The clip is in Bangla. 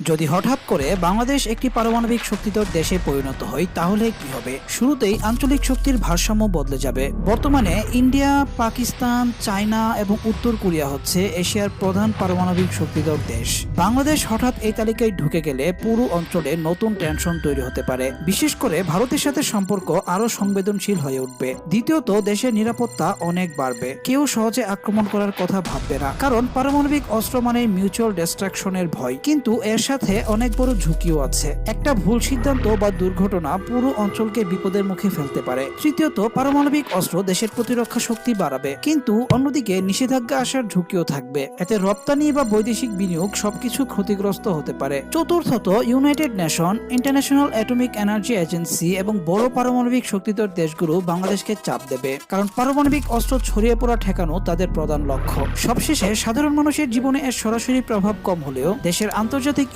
যদি হঠাৎ করে বাংলাদেশ একটি পারমাণবিক শক্তিধর দেশে পরিণত হয় তাহলে কি হবে? শুরুতেই আঞ্চলিক শক্তির ভারসাম্য বদলে যাবে। বর্তমানে ইন্ডিয়া, পাকিস্তান, চায়না এবং উত্তর কোরিয়া হচ্ছে এশিয়ার প্রধান পারমাণবিক শক্তিধর দেশ। বাংলাদেশ হঠাৎ এই তালিকায় ঢুকে গেলে পুরো অঞ্চলে নতুন টেনশন তৈরি হতে পারে। বিশেষ করে ভারতের সাথে সম্পর্ক আরো সংবেদনশীল হয়ে উঠবে। দ্বিতীয়ত, দেশের নিরাপত্তা অনেক বাড়বে। কেউ সহজে আক্রমণ করার কথা ভাববে না, কারণ পারমাণবিক অস্ত্র মানে মিউচুয়াল ডিস্ট্রাকশনের ভয়। কিন্তু এর সাথে অনেক বড় ঝুঁকিও আছে। একটা ভুল সিদ্ধান্ত বা দুর্ঘটনা পুরো অঞ্চলকে বিপদের মুখে ফেলতে পারে। তৃতীয়ত, পারমাণবিক অস্ত্র দেশের প্রতিরক্ষা শক্তি বাড়াবে, কিন্তু অন্যদিকে নিষেধাজ্ঞা আসার ঝুঁকিও থাকবে। এতে রপ্তানি বা বৈদেশিক বিনিয়োগ সবকিছু ক্ষতিগ্রস্ত হতে পারে। চতুর্থত, United nation, international atomic energy agency এবং বড় পারমাণবিক শক্তিধর দেশগুলো বাংলাদেশকে চাপ দেবে, কারণ পারমাণবিক অস্ত্র ছড়িয়ে পড়া ঠেকানো তাদের প্রধান লক্ষ্য। সবশেষে, সাধারণ মানুষের জীবনে এর সরাসরি প্রভাব কম হলেও দেশের আন্তর্জাতিক